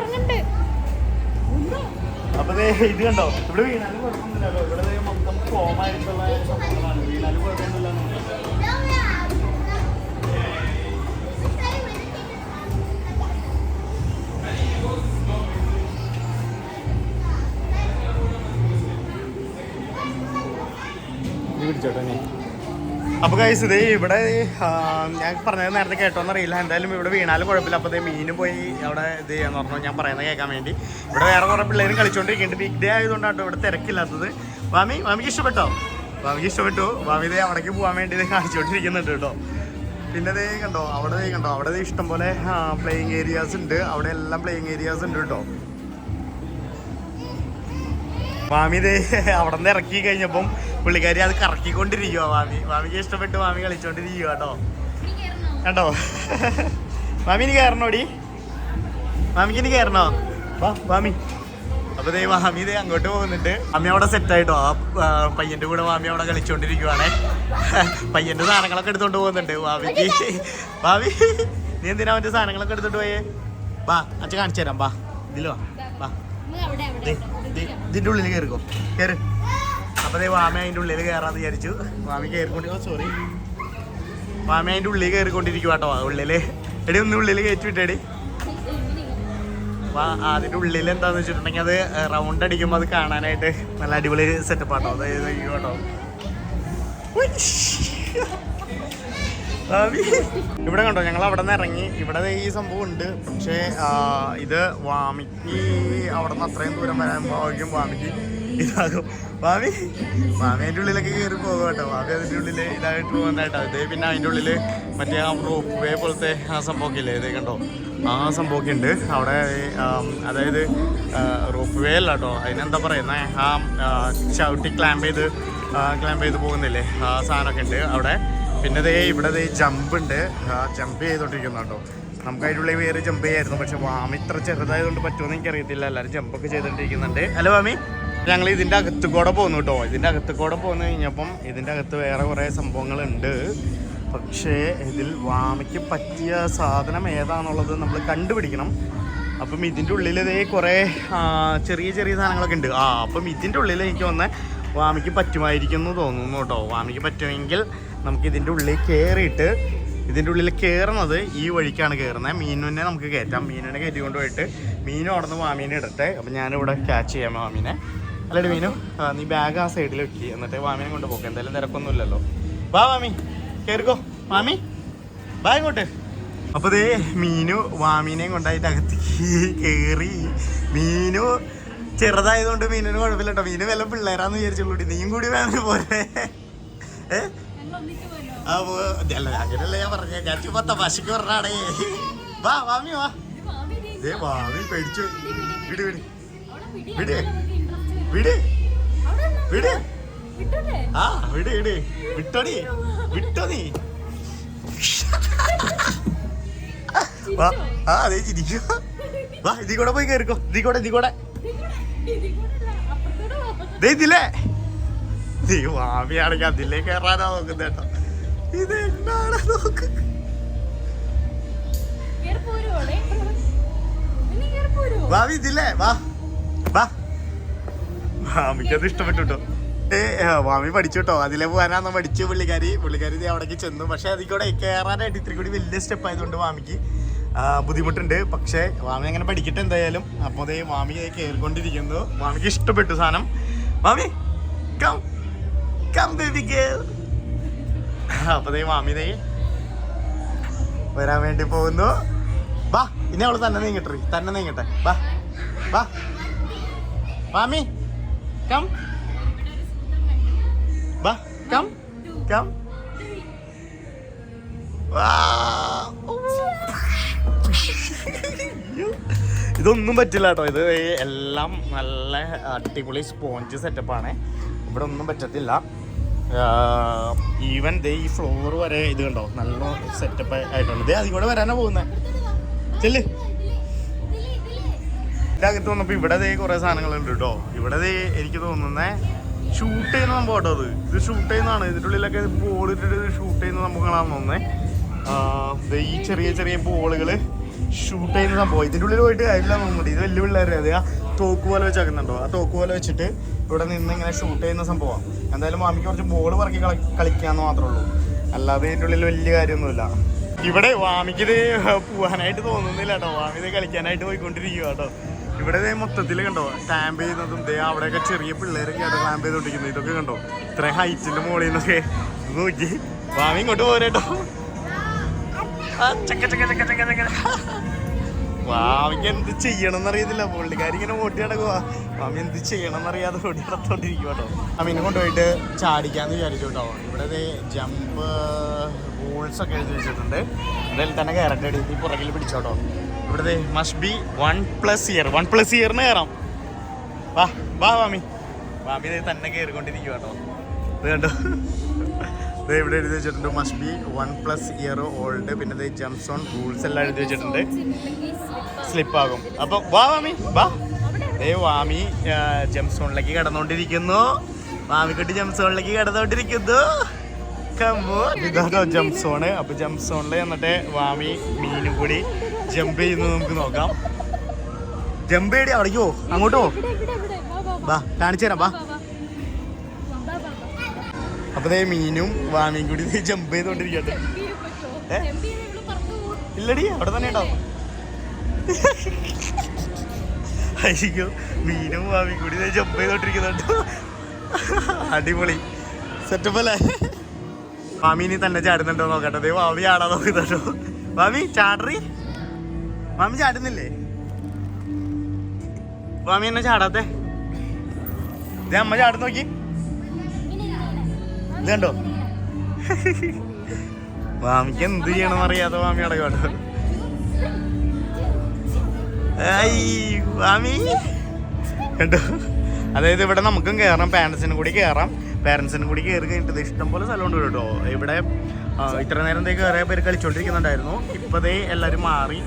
അപ്പൊ ഇത് കണ്ടോ, ഇവിടെ വീണാലും കുഴപ്പമൊന്നുമില്ലല്ലോ. ഇവിടെ മൊത്തം ഫോമായിട്ടുള്ള സംഭവങ്ങളാണ്. വീണാലും കുഴപ്പമൊന്നുമില്ല. പിടിച്ചോട്ടെ. അപ്പൊ ഗൈസ് ഇത് ഇവിടെ ഞാൻ പറഞ്ഞത് നേരത്തെ കേട്ടോന്നറിയില്ല. എന്തായാലും ഇവിടെ വീണാലും കുഴപ്പമില്ല. അപ്പൊ മീനും പോയി അവിടെ ഇത് ചെയ്യാന്ന് പറഞ്ഞു, ഞാൻ പറയുന്നത് കേൾക്കാൻ വേണ്ടി. ഇവിടെ വേറെ കുറെ പിള്ളേരും കളിച്ചോണ്ടിരിക്കുന്നുണ്ട്. വീക്ക് ഡേ ആയതുകൊണ്ടാണ് ഇവിടെ തിരക്കില്ലാത്തത്. മാമിക്ക് ഇഷ്ടപ്പെട്ടോ? മാമിക്ക് ഇഷ്ടപ്പെട്ടു. മാമി ഇതേ അവിടേക്ക് പോകാൻ വേണ്ടി ഇത് കാണിച്ചോണ്ടിരിക്കുന്നുണ്ട് കേട്ടോ. പിന്നെ ഇതേ കണ്ടോ, അവിടെ ഇഷ്ടംപോലെ പ്ലേയിങ് ഏരിയാസ് ഉണ്ട്. അവിടെ എല്ലാം പ്ലേയിങ് ഏരിയാസ് ഉണ്ട് കേട്ടോ. മാമി ഇത് അവിടെ നിന്ന് ഇറക്കി കഴിഞ്ഞപ്പം പുള്ളിക്കാരി അത് കറക്കിക്കൊണ്ടിരിക്കുക. മാമിക്ക് ഇഷ്ടപ്പെട്ട് മാമി കളിച്ചോണ്ടിരിക്കുക കേട്ടോ. കണ്ടോ മാമി ഇനി കയറണോടി? മാമിക്ക് ഇനി കയറണോ? വാ മാമി. അപ്പൊ ദേ മാമി ഇത് അങ്ങോട്ട് പോകുന്നുണ്ട്. മാമി അവിടെ സെറ്റായിട്ടോ. ആ പയ്യന്റെ കൂടെ മാമി അവിടെ കളിച്ചോണ്ടിരിക്കുവാണേ. പയ്യന്റെ സാധനങ്ങളൊക്കെ എടുത്തോണ്ട് പോകുന്നുണ്ട് മാമിക്ക്. മാമി നീ എന്തിനാ മറ്റേ സാധനങ്ങളൊക്കെ എടുത്തോണ്ട് പോയേ? വാ അച്ഛൻ കാണിച്ചു തരാം. വാ ഇതിലോ വാ, ഇതിന്റെ ഉള്ളിൽ കയറിക്കോ, കയറ്. അപ്പൊ മാമി അതിന്റെ ഉള്ളിൽ കയറാന്ന് വിചാരിച്ചു. മാമി മാമി അതിന്റെ ഉള്ളിൽ കയറിക്കൊണ്ടിരിക്കും കേട്ടോ. ഉള്ളില് എടി ഒന്ന് ഉള്ളിൽ കയറ്റി വിട്ടേടി. അതിന്റെ ഉള്ളിൽ എന്താന്ന് വെച്ചിട്ടുണ്ടെങ്കിൽ അത് റൗണ്ട് അടിക്കുമ്പോൾ അത് കാണാനായിട്ട് നല്ല അടിപൊളി സെറ്റപ്പ് ആട്ടോ. അതായത് കേട്ടോ ഇവിടെ കണ്ടോ, ഞങ്ങൾ അവിടെ നിന്ന് ഇറങ്ങി. ഇവിടെ ഈ സംഭവം ഉണ്ട്. പക്ഷേ ഇത് വാമിക്ക് അവിടെ നിന്ന് അത്രയും ദൂരം വരാൻ വാമിക്ക് ഇതാകും. മാമി അതിൻ്റെ ഉള്ളിലൊക്കെ കയറി പോകും കേട്ടോ. മാമി അതിൻ്റെ ഉള്ളിൽ ഇതായിട്ട് പോകുന്നതായിട്ടോ. ഇത് പിന്നെ അതിൻ്റെ ഉള്ളിൽ മറ്റേ ആ റോപ്പ് വേ പോലത്തെ ആ സംഭവമൊക്കെ ഇല്ലേ, ഇത് കണ്ടോ ആ സംഭവമൊക്കെ ഉണ്ട് അവിടെ. അതായത് റോപ്പ് വേ അല്ല കേട്ടോ, അതിനെന്താ പറയുന്നത്, ആ ചവിട്ടി ക്ലാമ്പ് ചെയ്ത് പോകുന്നില്ലേ, ആ സാധനമൊക്കെ ഉണ്ട് അവിടെ. പിന്നെ ഇവിടെ ജമ്പ് ഉണ്ട്, ജമ്പ് ചെയ്തോണ്ടിരിക്കുന്നു കേട്ടോ. നമുക്ക് അതിൻ്റെ ഉള്ളിൽ വേറെ ജമ്പ് ചെയ്യായിരുന്നു. പക്ഷെ വാമി ഇത്ര ചെറുതായതുകൊണ്ട് പറ്റുമെന്ന് എനിക്കറിയത്തില്ല. എല്ലാവരും ജമ്പൊക്കെ ചെയ്തോണ്ടിരിക്കുന്നുണ്ട്. ഹലോ വാമി, ഞങ്ങൾ ഇതിൻ്റെ അകത്ത് കൂടെ പോകുന്നു കേട്ടോ. ഇതിൻ്റെ അകത്ത് കൂടെ പോന്നു കഴിഞ്ഞപ്പം ഇതിൻ്റെ അകത്ത് വേറെ കുറേ സംഭവങ്ങളുണ്ട്. പക്ഷേ ഇതിൽ വാമിക്ക് പറ്റിയ സാധനം ഏതാണെന്നുള്ളത് നമ്മൾ കണ്ടുപിടിക്കണം. അപ്പം ഇതിൻ്റെ ഉള്ളിൽ കുറേ ചെറിയ സാധനങ്ങളൊക്കെ ഉണ്ട്. അപ്പം ഇതിൻ്റെ ഉള്ളിൽ എനിക്ക് വാമിക്ക് പറ്റുമായിരിക്കും എന്ന് തോന്നുന്നു കേട്ടോ. വാമിക്ക് പറ്റുമെങ്കിൽ നമുക്ക് ഇതിൻ്റെ ഉള്ളിൽ കയറിയിട്ട്, ഇതിൻ്റെ ഉള്ളിൽ കയറുന്നത് ഈ വഴിക്കാണ് കയറുന്നത്. മീനുവിനെ നമുക്ക് കയറ്റാം. മീനുവിനെ കയറ്റി കൊണ്ടുപോയിട്ട് മീനും അവിടെ നിന്ന് വാമീനെ ഇടട്ടെ. അപ്പം ഞാനിവിടെ ക്യാച്ച് ചെയ്യാം വാമീനെ. അല്ലടി മീനു, നീ ബാഗ് ആ സൈഡിൽ വെക്കി, എന്നിട്ട് വാമീനെ കൊണ്ട് പോക്കാം. എന്തായാലും തിരക്കൊന്നുമില്ലല്ലോ. വാ മാമി, കയറിക്കോ മാമി, വാ ഇങ്ങോട്ട്. അപ്പോൾ മീനു വാമീനെയും കൊണ്ടായിട്ട് അകത്തേക്ക് കയറി. മീനു ചെറുതായതുകൊണ്ട് മീനിന് കുഴപ്പമില്ല കേട്ടോ. മീന് വല്ല പിള്ളേരാന്ന് വിചാരിച്ചുള്ളൂ. നീയും കൂടി വേണം പോലെ. അല്ല അങ്ങനെയല്ല ഞാൻ പറഞ്ഞ, ഞാൻ ചുമ്മാ തമാശക്ക് പറഞ്ഞാടേ. വാ വാമി വാ. വാമി പേടിച്ചു. വിട് വിട് വിട് വിട് വിട്. ആ വിട് വിട്. വിട്ടോടി, വിട്ടോ നീ. വാ, അതേ ചിരിക്കോ. വാ ഇതി കൂടെ പോയി കയറിക്കോ. ഇതി കൂടെ ഇതില്ലേ. നീ വാമിയാണെങ്കിൽ അതിലേ കയറാനാ നോക്കുന്നത് കേട്ടോ. ഇത് എന്നാണ് നോക്ക്. വാമി ഇതില്ലേ. വാ വാ. വാമിക്കത് ഇഷ്ടപ്പെട്ടു കേട്ടോ. വാമി പഠിച്ചു കേട്ടോ. അതിലെ പോകാനാന്ന് പഠിച്ചു പുള്ളിക്കാരി അവിടേക്ക് ചെന്നു. പക്ഷെ അതിൽ കൂടെ കയറാനായിട്ട് ഇത്തിരി കൂടി വലിയ സ്റ്റെപ്പ് ആയതുകൊണ്ട് വാമിക്ക് ബുദ്ധിമുട്ടുണ്ട്. പക്ഷേ വാമി അങ്ങനെ പഠിക്കട്ടെ എന്തായാലും. അപ്പോൾ വാമി കയറിക്കൊണ്ടിരിക്കുന്നു. വാമിക്ക് ഇഷ്ടപ്പെട്ടു സാധനം. വാമി കം ബേബി ഗേൾ. അപ്പോൾ വാമി വരാൻ വേണ്ടി പോകുന്നു. വാ ഇനി അവള് തന്നെ നീങ്ങട്ടെ. വാ വാ വാമി കം. വാ കം. ഇതൊന്നും പറ്റില്ല കേട്ടോ. ഇത് എല്ലാം നല്ല അടിപൊളി സ്പോഞ്ച് സെറ്റപ്പാണ്. ഇവിടെ ഒന്നും പറ്റത്തില്ല. ഈവൻ ഈ ഫ്ലോർ വരെ ഇത് കണ്ടോ നല്ല സെറ്റപ്പ് ആയിട്ടുണ്ട്. അതിൽ കൂടെ വരാനാ പോകുന്നത്. ചെല്ല്. ഇതിനകത്ത് വന്നപ്പോൾ ഇവിടെ കുറേ സാധനങ്ങളുണ്ട് കേട്ടോ. ഇവിടെ എനിക്ക് തോന്നുന്നത് ഷൂട്ട് ചെയ്യുന്ന സംഭവം കേട്ടോ. ഇത് ഷൂട്ട് ചെയ്യുന്നതാണ്. ഇതിൻ്റെ ഉള്ളിലൊക്കെ ബോളിട്ടിട്ട് ഷൂട്ട് ചെയ്യുന്ന സംഭവങ്ങളാണെന്ന് തോന്നുന്നത്. ഈ ചെറിയ ബോളുകൾ ഷൂട്ട് ചെയ്യുന്ന സംഭവം. ഇതിൻ്റെ ഉള്ളിൽ പോയിട്ട് കാര്യമില്ല തോന്നുന്നുണ്ട്. ഇത് വലിയ പിള്ളേരെ അതെ തോക്ക് പോലെ വെച്ചാക്കുന്നുണ്ടോ? ആ തോക്ക് പോലെ വെച്ചിട്ട് ഇവിടെ നിന്ന് ഇങ്ങനെ ഷൂട്ട് ചെയ്യുന്ന സംഭവമാണ്. എന്തായാലും മാമിക്ക് കുറച്ച് ബോൾ പറക്കി കളിക്കാന്ന് മാത്രമേ ഉള്ളൂ, അല്ലാതെ ഇതിൻ്റെ ഉള്ളിൽ വലിയ കാര്യമൊന്നുമില്ല. ഇവിടെ വാമിക്കിത് പോകാനായിട്ട് തോന്നുന്നില്ല കേട്ടോ. വാമി ഇത് കളിക്കാനായിട്ട് പോയിക്കൊണ്ടിരിക്കുക കേട്ടോ. ഇവിടെ മൊത്തത്തിൽ കണ്ടോ സ്റ്റാമ്പ് ചെയ്യുന്നതും അവിടെയൊക്കെ ചെറിയ പിള്ളേരൊക്കെ ആയിട്ട് സ്റ്റാമ്പ് ചെയ്തോണ്ടിരിക്കുന്നത്. ഇതൊക്കെ കണ്ടോ ഇത്രയും ഹൈറ്റിന്റെ മുകളിൽ നിന്നൊക്കെ നോക്കി. വാമി ഇങ്ങോട്ട് പോരേട്ടോ. വാമിക്ക് എന്ത് ചെയ്യണം എന്നറിയത്തില്ല. പുള്ളിക്കാരി ഇങ്ങനെ ഓട്ടി നടക്കുക. മാമി എന്ത് ചെയ്യണം എന്നറിയാതെ ഓടി നടത്തോണ്ടിരിക്കും കേട്ടോ. മാമീനെ കൊണ്ടുപോയിട്ട് ചാടിക്കാന്ന് വിചാരിച്ചു കേട്ടോ. ഇവിടെ ജമ്പ് റൂൾസ് ഒക്കെ എഴുതി വെച്ചിട്ടുണ്ട്. അതിൽ തന്നെ കയറട്ടെ, ഈ പുറകിൽ പിടിച്ചോട്ടോ. ഇവിടെ മസ്റ്റ് ബി 1+ ഇയർ. 1+ ഇയറിന് കയറാം. വാ വാ മാമി. മാമി തന്നെ കയറിക്കൊണ്ടിരിക്കുക കേട്ടോ. ഇത് കണ്ടോ, ഇവിടെ എഴുതി വെച്ചിട്ടുണ്ട് മസ്റ്റ് ബി 1+ ഇയർ ഓൾഡ്. പിന്നെ ജംപ് സോൺ റൂൾസ് എല്ലാം എഴുതി വെച്ചിട്ടുണ്ട്. സ്ലിപ്പാകും. അപ്പൊ വാ മാമി വാ. വാമി ജംപ് സോണിലേക്ക് കടന്നുകൊണ്ടിരിക്കുന്നു. മാമിക്കുട്ടി ജംപ് സോണിലേക്ക് കടന്നുകൊണ്ടിരിക്കുന്നു. ഇതാണോ ജംപ് സോണ്. അപ്പൊ ജംപ് സോണിൽ എന്നിട്ട് വാമി മീനും കൂടി ജമ്പ് ചെയ്യുന്നത് നമുക്ക് നോക്കാം. ജമ്പ് ചെയ്യടി, അവിടേക്ക് പോ, അങ്ങോട്ട് പോ. വാ കാണിച്ചു തരാം, വാ. അപ്പൊ മീനും വാമിയും കൂടി ജമ്പ് ചെയ്തോണ്ടിരിക്കട്ടെ. ഇല്ലടി, അവിടെ തന്നെ ഉണ്ടാവും. അയ്യോ, മീനും വാമിയും കൂടി ജമ്പ് ചെയ്തോണ്ടിരിക്കുന്നുണ്ട്. അടിപൊളി സെറ്റപ്പ് അല്ലേ? മാമീനി തന്നെ ചാടുന്നുണ്ടോ നോക്കട്ടെ. വാമി ചാടാൻ നോക്കുന്നുണ്ടോ? വാമി ചാടറി. മാമി ചാടുന്നില്ലേ? മാമി എന്നെ ചാടാത്തെ? ഇത് അമ്മ ചാടുന്ന നോക്കി. ഇത് കണ്ടോ? മാമിക്ക് എന്ത് ചെയ്യണമെന്ന് അറിയാതെ മാമി അടക്കോട്ടോ. മാമി കണ്ടോ? അതായത് ഇവിടെ നമുക്കും കയറാം, പാരൻസിനും കൂടി കയറാം. പാരൻസിനും കൂടി കയറി കഴിഞ്ഞിട്ട് ഇഷ്ടംപോലെ സ്ഥലമുണ്ട് കേട്ടോ. ഇവിടെ ഇത്ര നേരം കയറിയ പേര് കളിച്ചോണ്ടിരിക്കുന്നുണ്ടായിരുന്നു. ഇപ്പതേ എല്ലാവരും മാറി.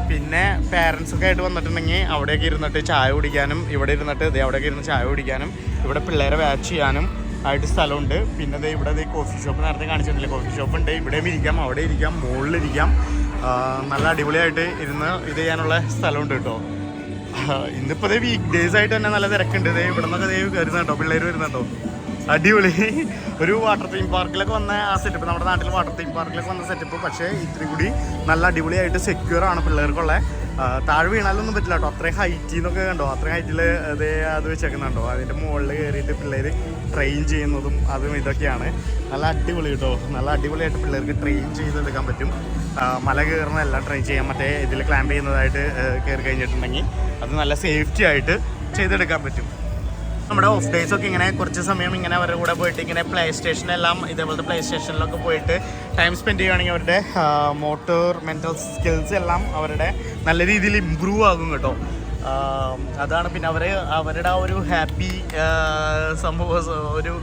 പിന്നെ പാരൻസൊക്കെ ആയിട്ട് വന്നിട്ടുണ്ടെങ്കിൽ അവിടെയൊക്കെ ഇരുന്നിട്ട് ചായ കുടിക്കാനും, ഇവിടെ ഇരുന്നിട്ട് അവിടെയൊക്കെ ഇരുന്ന് ചായ കുടിക്കാനും, ഇവിടെ പിള്ളേരെ വാച്ച് ചെയ്യാനും ആയിട്ട് സ്ഥലമുണ്ട്. പിന്നെ ഇവിടെ കോഫി ഷോപ്പ് നേരത്തെ കാണിച്ചിട്ടില്ലേ, കോഫി ഷോപ്പ് ഉണ്ട്. ഇവിടെയും ഇരിക്കാം, അവിടെ ഇരിക്കാം, മുകളിലിരിക്കാം. നല്ല അടിപൊളിയായിട്ട് ഇരുന്ന് ഇത് ചെയ്യാനുള്ള സ്ഥലമുണ്ട് കേട്ടോ. ഇന്നിപ്പോൾ വീക്ക് ഡേയ്സ് ആയിട്ട് തന്നെ നല്ല തിരക്കുണ്ട്. ഇവിടെ നിന്നൊക്കെ വരുന്നുണ്ടോ, പിള്ളേർ വരുന്നുണ്ടോ? അടിപൊളി. ഒരു വാട്ടർ തീം പാർക്കിലൊക്കെ വന്ന ആ സെറ്റപ്പ്, നമ്മുടെ നാട്ടിൽ വാട്ടർ തീം പാർക്കിലൊക്കെ വന്ന സെറ്റപ്പ്. പക്ഷേ ഇത്തിരി കൂടി നല്ല അടിപൊളിയായിട്ട് സെക്യൂർ ആണ് പിള്ളേർക്കുള്ള. താഴെ വീണാലൊന്നും പറ്റില്ല കേട്ടോ. അത്രയും ഹൈറ്റിൽ നിന്നൊക്കെ കണ്ടോ, അത്രയും ഹൈറ്റിൽ അത് വെച്ചേക്കുന്നുണ്ടോ. അതിൻ്റെ മുകളിൽ കയറിയിട്ട് പിള്ളേർ ട്രെയിൻ ചെയ്യുന്നതും അതും ഇതൊക്കെയാണ്. നല്ല അടിപൊളി കേട്ടോ. നല്ല അടിപൊളിയായിട്ട് പിള്ളേർക്ക് ട്രെയിൻ ചെയ്തെടുക്കാൻ പറ്റും. മല കയറുന്നതെല്ലാം ട്രെയിൻ ചെയ്യാൻ, മറ്റേ ഇതിൽ ക്ലാമ്പ് ചെയ്യുന്നതായിട്ട് കയറി കഴിഞ്ഞിട്ടുണ്ടെങ്കിൽ അത് നല്ല സേഫ്റ്റി ആയിട്ട് ചെയ്തെടുക്കാൻ പറ്റും. നമ്മുടെ ഓഫ് ഡേയ്സ് ഒക്കെ ഇങ്ങനെ കുറച്ച് സമയം ഇങ്ങനെ അവരുടെ കൂടെ പോയിട്ട് ഇങ്ങനെ പ്ലേ സ്റ്റേഷനെല്ലാം ഇതേപോലത്തെ പ്ലേ സ്റ്റേഷനിലൊക്കെ പോയിട്ട് ടൈം സ്പെൻഡ് ചെയ്യുകയാണെങ്കിൽ അവരുടെ മോട്ടോർ മെൻ്റൽ സ്കിൽസ് എല്ലാം അവരുടെ നല്ല രീതിയിൽ ഇമ്പ്രൂവ് ആകും കേട്ടോ. അതാണ്. പിന്നെ അവരുടെ ആ ഒരു ഹാപ്പി സംഭവം, ഒരു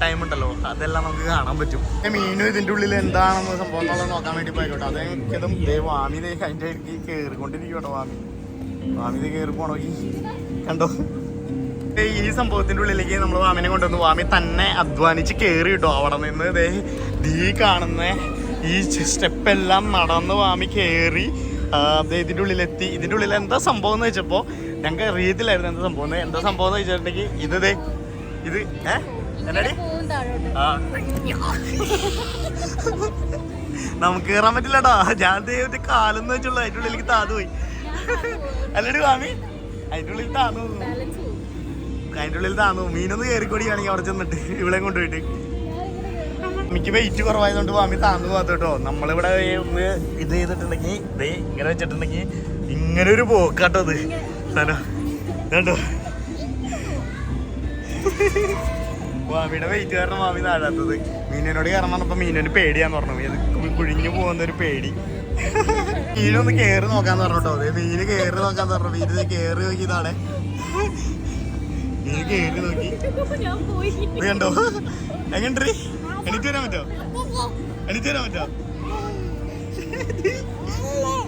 ടൈം ഉണ്ടല്ലോ, അതെല്ലാം നമുക്ക് കാണാൻ പറ്റും. മീനും ഇതിൻ്റെ ഉള്ളിൽ എന്താണെന്ന് സംഭവം എന്നുള്ളത് നോക്കാൻ വേണ്ടി പോയിക്കോട്ടെ. അതെങ്കിലും വാമി അതിൻ്റെ ഇടയ്ക്ക് കയറിക്കൊണ്ടിരിക്കട്ടോ. വാമി കയറി പോണോ കണ്ടോ? ഈ സംഭവത്തിൻ്റെ ഉള്ളിലേക്ക് നമ്മൾ വാമിനെ കൊണ്ടുവന്നു. വാമി തന്നെ അധ്വാനിച്ച് കയറി കിട്ടോ. അവിടെ നിന്ന് ഈ കാണുന്ന ഈ സ്റ്റെപ്പെല്ലാം നടന്ന് വാമി കയറി ഇതിൻ്റെ ഉള്ളിലെത്തി. ഇതിൻ്റെ ഉള്ളിൽ എന്താ സംഭവം എന്ന് വെച്ചപ്പോൾ ഞങ്ങൾക്ക് അറിയത്തില്ലായിരുന്നു എന്താ സംഭവം. എന്താ സംഭവം എന്ന് വെച്ചിട്ടുണ്ടെങ്കിൽ ഇത് എന്നാടി നമുക്ക് കയറാൻ പറ്റില്ലട്ടോ. ഞാൻ ദൈവത്തെ കാലെന്ന് വെച്ചുള്ളൂ. അതിൻ്റെ ഉള്ളിലേക്ക് താന്നു പോയി. അല്ലടി വാമി, അതിൻ്റെ ഉള്ളിൽ താന്നു. അതിൻ്റെ ഉള്ളിൽ താന്നു. മീനൊന്ന് കയറിക്കൊടിയാണെങ്കിൽ അവിടെ ചെന്നിട്ട് ഇവിടെ കൊണ്ടുപോയിട്ട്. എനിക്ക് വെയിറ്റ് കുറവായതുകൊണ്ട് വാമി താന്നു പോകാത്ത കേട്ടോ. നമ്മളിവിടെ ഒന്ന് ഇത് ചെയ്തിട്ടുണ്ടെങ്കിൽ ഇങ്ങനെ വെച്ചിട്ടുണ്ടെങ്കിൽ ഇങ്ങനെ ഒരു പോക്കാട്ടോ. അത് സ്ഥലം കണ്ടോ? വാമിയുടെ വെയിറ്റ് കാരണം വാമി താഴാത്തത്. മീനിനോട് കയറാൻ പറഞ്ഞപ്പോൾ മീനിന് പേടിയാന്ന് പറഞ്ഞു. ഇത് കുഴിഞ്ഞു പോകുന്നൊരു പേടി. മീനൊന്ന് കയറി നോക്കാന്ന് പറഞ്ഞു കേട്ടോ. മീന് കയറി നോക്കാന്ന് പറഞ്ഞു. മീന് കയറി നോക്കിയതാണ്. മീന് കയറി നോക്കി കണ്ടോ? എങ്ങനെ എണീറ്റ് വരാൻ പറ്റോ? എണീറ്റ് വരാൻ പറ്റോ?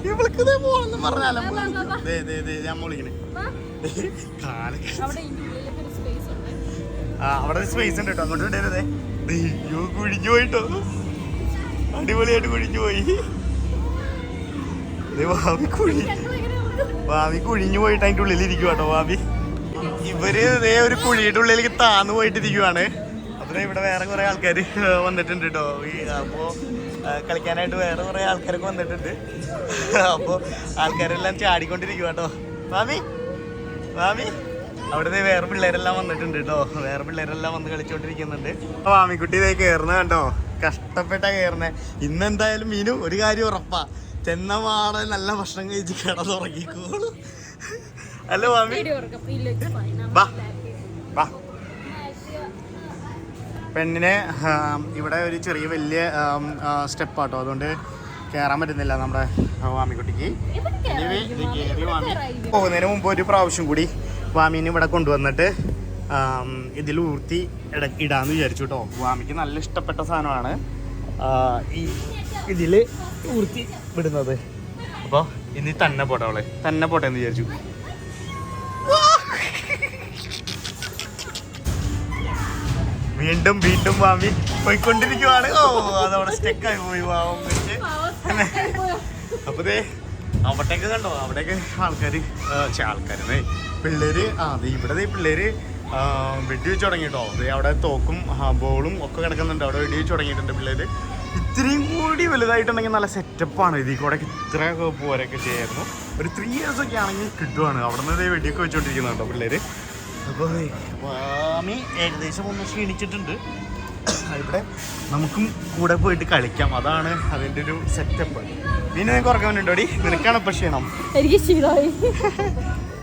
ഇവൾക്ക് പോണെന്ന് പറഞ്ഞാലോ ഞാൻ വിളിക്കണേ. അവിടെ സ്പേസ് ഉണ്ട് കേട്ടോ. അങ്ങോട്ട് ഇടരുതേ. അയ്യോ കുഴിഞ്ഞു പോയിട്ടോ. അടിപൊളിയായിട്ട് കുഴിഞ്ഞു പോയി. വാമി കുഴിഞ്ഞു പോയിട്ട് അതിൻ്റെ ഉള്ളിൽ ഇരിക്കുക കേട്ടോ വാമി. ഇവര് ഇതേ ഒരു കുഴിയുടെ ഉള്ളിലേക്ക് താന്നു പോയിട്ടിരിക്കുവാണ്. അപ്പോൾ ഇവിടെ വേറെ കുറെ ആൾക്കാർ വന്നിട്ടുണ്ട് കേട്ടോ. അപ്പോൾ കളിക്കാനായിട്ട് വേറെ കുറെ ആൾക്കാരൊക്കെ വന്നിട്ടുണ്ട്. അപ്പോൾ ആൾക്കാരെല്ലാം ചാടിക്കൊണ്ടിരിക്കുക കേട്ടോ. വാമി വാമി അവിടെ വേറെ പിള്ളേരെല്ലാം വന്നിട്ടുണ്ട് കേട്ടോ. വേറെ പിള്ളേരെല്ലാം വന്ന് കളിച്ചോണ്ടിരിക്കുന്നുണ്ട്. വാമിക്കുട്ടി ഇതേ കയറുന്ന കണ്ടോ, കഷ്ടപ്പെട്ടാ കയറുന്നേ. ഇന്നെന്തായാലും മീനു ഒരു കാര്യം ഉറപ്പാ, ചെന്നമാടെ നല്ല ഭക്ഷണം കഴിച്ച് കിടന്നുറങ്ങിക്കോളൂ. അല്ല വാമി വാ. പെണ്ണിനെ ഇവിടെ ഒരു ചെറിയ വലിയ സ്റ്റെപ്പാട്ടോ, അതുകൊണ്ട് കയറാൻ പറ്റുന്നില്ല നമ്മുടെ വാമിക്കുട്ടിക്ക്. പോകുന്നതിന് മുമ്പ് ഒരു പ്രാവശ്യം കൂടി വാമീനെ ഇവിടെ കൊണ്ടുവന്നിട്ട് ഇതിൽ ഊർത്തി ഇടാന്ന് വിചാരിച്ചു കേട്ടോ. വാമിക്ക് നല്ല ഇഷ്ടപ്പെട്ട സാധനമാണ് ഈ ഇതിൽ ഊർത്തി വിടുന്നത്. അപ്പോൾ ഇനി തന്നെ പോട്ടെ, അവളെ തന്നെ പോട്ടെ എന്ന് വിചാരിച്ചു. വീണ്ടും വീണ്ടും വാമി പോയിക്കൊണ്ടിരിക്കുവാണ്. ഓ അതവിടെ സ്റ്റെക്കായി പോയി വാമം വെച്ച്. അപ്പൊ ദേ അവിടേക്ക് കണ്ടോ, അവിടേക്ക് ആൾക്കാര് പിള്ളേര് അതെ ഇവിടെ പിള്ളേര് വെടി വെച്ച് തുടങ്ങി കേട്ടോ. അതെ അവിടെ തോക്കും ബോളും ഒക്കെ കിടക്കുന്നുണ്ട്. അവിടെ വെടി വെച്ച് തുടങ്ങിയിട്ടുണ്ട് പിള്ളേര്. ഇത്രയും കൂടി വലുതായിട്ടുണ്ടെങ്കിൽ നല്ല സെറ്റപ്പാണ്. ഇതിൽ കൂടെ ഇത്ര പോരൊക്കെ ചെയ്യായിരുന്നു. ഒരു 3 years ഒക്കെ ആണെങ്കിൽ കിട്ടുവാണ്. അവിടെ നിന്ന് വെടിയൊക്കെ വെച്ചോണ്ടിരിക്കുന്നുണ്ടോ പിള്ളേര്. അപ്പോൾ വാമി ഏകദേശം ഒന്ന് ക്ഷീണിച്ചിട്ടുണ്ട്. ഇവിടെ നമുക്കും കൂടെ പോയിട്ട് കളിക്കാം, അതാണ് അതിൻ്റെ ഒരു സെറ്റപ്പ്. പിന്നെ നിനക്ക് ഉറക്കമുണ്ടോടി? നിനക്കാണ് ഇപ്പം ക്ഷീണം. എനിക്ക് ക്ഷീണമായി.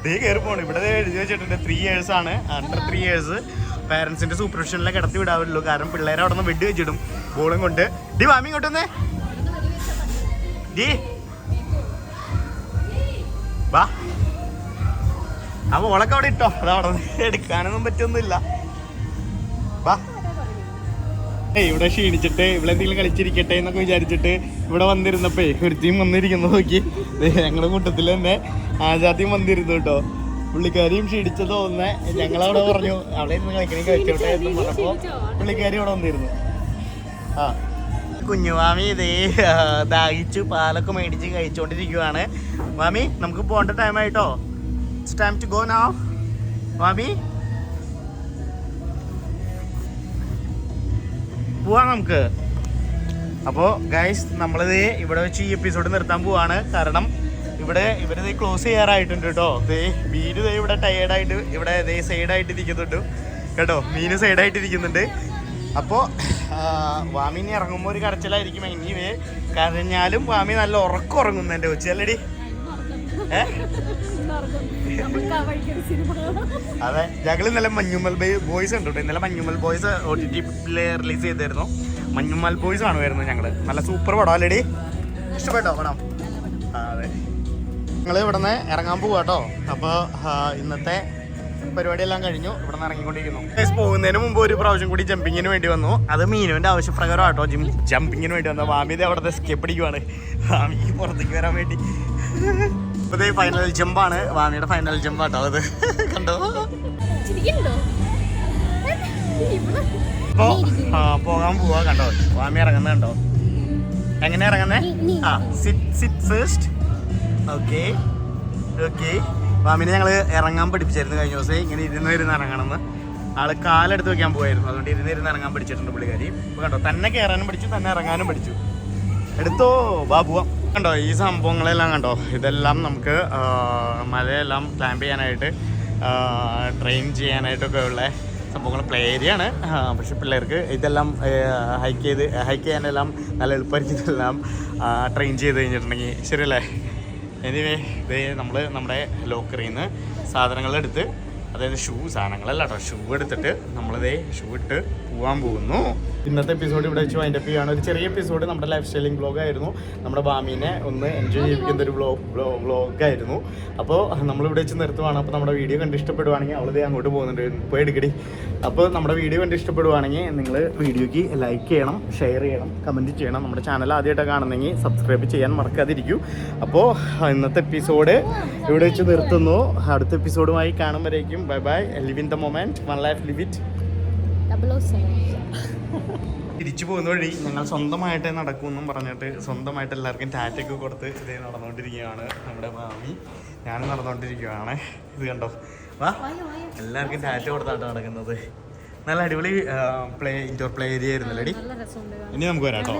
ദേ കയറി പോകണം. ഇവിടെ എഴുതി വെച്ചിട്ടുണ്ട് 3 years ആണ്. അണ്ടർ 3 years പാരൻസിന്റെ സൂപ്പർവിഷനിലെ കിടത്തി വിടാവുള്ളൂ. കാരണം പിള്ളേരെ അവിടെ നിന്ന് വെടി വെച്ചിടും ബോളും കൊണ്ട്. ഡി വാമി ഇങ്ങോട്ട് വന്നേ. ഡി വാ. ആ ബോളൊക്കെ അവിടെ ഇട്ടോ, അതവിടെ എടുക്കാനൊന്നും പറ്റൊന്നുമില്ല. വാ. ഇവിടെ ക്ഷീണിച്ചിട്ട് ഇവിടെ എന്തെങ്കിലും കളിച്ചിരിക്കട്ടെ എന്നൊക്കെ വിചാരിച്ചിട്ട് ഇവിടെ വന്നിരുന്നപ്പോ ഒരുത്തിയും വന്നിരിക്കുന്നു നോക്കി. ഞങ്ങളുടെ കൂട്ടത്തിൽ തന്നെ ആജാദ്യം വന്നിരുന്നു കേട്ടോ. പുള്ളിക്കാരിയും ക്ഷീണിച്ചത് തോന്നുന്നേ. ഞങ്ങളവിടെ പറഞ്ഞു അവിടെ ഇരുന്ന് കളിക്കണേ കളിച്ചോട്ടെ എന്ന് പറഞ്ഞപ്പോ പുള്ളിക്കാരി ഇവിടെ വന്നിരുന്നു. ആ കുഞ്ഞു മാമി ഇതേ ദാഹിച്ചു പാലൊക്കെ മേടിച്ച് കഴിച്ചോണ്ടിരിക്കുവാണ്. മാമി നമുക്ക് പോകേണ്ട ടൈം ആയിട്ടോ. It's time to go now. മാമി പോവാം നമുക്ക്. അപ്പോൾ ഗൈസ് നമ്മളിത് ഇവിടെ വെച്ച് ഈ എപ്പിസോഡ് നിർത്താൻ പോവാണ്. കാരണം ഇവിടെ ഇവരിത് ക്ലോസ് ചെയ്യാറായിട്ടുണ്ട് കേട്ടോ. മീന് ഇവിടെ ടയേർഡായിട്ട് ഇവിടെ സൈഡായിട്ട് ഇരിക്കുന്നുണ്ട് കേട്ടോ. മീന് സൈഡായിട്ട് ഇരിക്കുന്നുണ്ട്. അപ്പോൾ വാമിനി ഇറങ്ങുമ്പോൾ ഒരു കരച്ചിലായിരിക്കും. ഇനി കരഞ്ഞാലും വാമി നല്ല ഉറക്കം ഉറങ്ങുന്നു എൻ്റെ കൊച്ചി അല്ലടി. അതെ ഞങ്ങൾ ഇന്നലെ മഞ്ഞുമൽ ബോയ്സ് ഉണ്ട് കേട്ടോ. ഇന്നലെ മഞ്ഞുമൽ ബോയ്സ് OTT റിലീസ് ചെയ്തായിരുന്നു. മഞ്ഞുമൽ ബോയ്സ് ആണ് വരുന്നത്. ഞങ്ങള് നല്ല സൂപ്പർ പടം അല്ലേടി? ഇഷ്ടപ്പെട്ടോ പടം? അതെ ഞങ്ങൾ ഇവിടെ നിന്ന് ഇറങ്ങാൻ പോവാ കേട്ടോ. അപ്പോൾ ഇന്നത്തെ പരിപാടിയെല്ലാം കഴിഞ്ഞു. ഇവിടെ നിന്ന് ഇറങ്ങിക്കൊണ്ടിരിക്കുന്നു. പോകുന്നതിന് മുമ്പ് ഒരു പ്രാവശ്യം കൂടി ജമ്പിങ്ങിന് വേണ്ടി വന്നു. അത് മീനുവിൻ്റെ ആവശ്യപ്രകാരം കേട്ടോ. ജമ്പിങ്ങിന് വേണ്ടി വന്നു. വാമിത അവിടുത്തെ സ്കെപ്പ് അടിക്കുവാണ് വാമിക്ക് പുറത്തേക്ക് വരാൻ വേണ്ടി. ഇപ്പത്തെ ഫൈനൽ ജമ്പാണ് വാമിയുടെ ഫൈനൽ ജമ്പ് കേട്ടോ. അത് കണ്ടോ? അപ്പോ പോകാൻ പോവാ കണ്ടോ. വാമി ഇറങ്ങുന്നത് കണ്ടോ? എങ്ങനെ ഇറങ്ങുന്നേ? ആ സിറ്റ് ഫസ്റ്റ്. Okay okay. വാമിനെ ഞങ്ങൾ ഇറങ്ങാൻ പഠിപ്പിച്ചായിരുന്നു കഴിഞ്ഞ ദിവസം. ഇങ്ങനെ ഇരുന്ന് ഇറങ്ങണമെന്ന്. ആള് കാലെടുത്ത് വെക്കാൻ പോയായിരുന്നു. അതുകൊണ്ട് ഇരുന്ന് ഇറങ്ങാൻ പഠിച്ചിട്ടുണ്ട് പുള്ളിക്കാരി. ഇപ്പോൾ കണ്ടോ തന്നെ കയറാനും പഠിച്ചു തന്നെ ഇറങ്ങാനും പഠിച്ചു. എടുത്തോ ബാബുവാ. കണ്ടോ ഈ സംഭവങ്ങളെല്ലാം കണ്ടോ. ഇതെല്ലാം നമുക്ക് മലയെല്ലാം ക്ലൈംബ് ചെയ്യാനായിട്ട് ട്രെയിൻ ചെയ്യാനായിട്ടൊക്കെ ഉള്ള സംഭവങ്ങൾ. പ്ലേ ഏരിയ ആണ്. പക്ഷെ പിള്ളേർക്ക് ഇതെല്ലാം ഹൈക്ക് ചെയ്യാനെല്ലാം നല്ല എളുപ്പമായിരിക്കും. ഇതെല്ലാം ട്രെയിൻ ചെയ്ത് കഴിഞ്ഞിട്ടുണ്ടെങ്കിൽ ശരിയല്ലേ? എനിവേ ഇത് നമ്മൾ നമ്മുടെ ലോക്കറിൽ നിന്ന് സാധനങ്ങളെടുത്ത്, അതായത് സാധനങ്ങളല്ല കേട്ടോ, ഷൂ എടുത്തിട്ട് നമ്മളിതേ ഷൂ ഇട്ട് പോകാൻ പോകുന്നു. ഇന്നത്തെ എപ്പിസോഡ് ഇവിടെ വെച്ച് വൈൻഡപ്പ് ചെയ്യുകയാണ്. ഒരു ചെറിയ എപ്പിസോഡ് നമ്മുടെ ലൈഫ് സ്റ്റൈലിംഗ് വ്ളോഗായിരുന്നു. നമ്മുടെ ബാമീനെ ഒന്ന് എൻജോയ് ചെയ്യിപ്പിക്കുന്ന ഒരു വ്ളോഗായിരുന്നു. അപ്പോൾ നമ്മളിവിടെ വെച്ച് നിർത്തുവാണ്. അപ്പോൾ നമ്മുടെ വീഡിയോ കണ്ട് ഇഷ്ടപ്പെടുവാണെങ്കിൽ അവളിതേ അങ്ങോട്ട് പോകുന്നുണ്ട്, പോയി എടുക്കടി. അപ്പോൾ നമ്മുടെ വീഡിയോ കണ്ട് ഇഷ്ടപ്പെടുവാണെങ്കിൽ നിങ്ങൾ വീഡിയോയ്ക്ക് ലൈക്ക് ചെയ്യണം, ഷെയർ ചെയ്യണം, കമൻറ്റ് ചെയ്യണം. നമ്മുടെ ചാനൽ ആദ്യമായിട്ട് കാണുന്നെങ്കിൽ സബ്സ്ക്രൈബ് ചെയ്യാൻ മറക്കാതിരിക്കൂ. അപ്പോൾ ഇന്നത്തെ എപ്പിസോഡ് ഇവിടെ വെച്ച് നിർത്തുന്നു. അടുത്ത എപ്പിസോഡുമായി കാണുമ്പോഴേക്കും bye bye. Live in the moment, one life live it. തിരിച്ചു പോകുന്ന വഴി ഞങ്ങൾ സ്വന്തമായിട്ട് നടക്കുമെന്നും പറഞ്ഞിട്ട് സ്വന്തമായിട്ട് എല്ലാവർക്കും ടാറ്റൊക്കെ കൊടുത്ത് ഇത് നടന്നുകൊണ്ടിരിക്കുകയാണ് നമ്മുടെ മാമി. ഞാനും നടന്നുകൊണ്ടിരിക്കുകയാണ്. ഇത് കണ്ടോ, വാ, എല്ലാവർക്കും ടാറ്റ കൊടുത്താട്ടോ നടക്കുന്നത്. നല്ല അടിപൊളി ഇൻഡോർ പ്ലേ ഏരിയ ആയിരുന്നല്ലേ. ഇനി നമുക്ക് വരാം കേട്ടോ.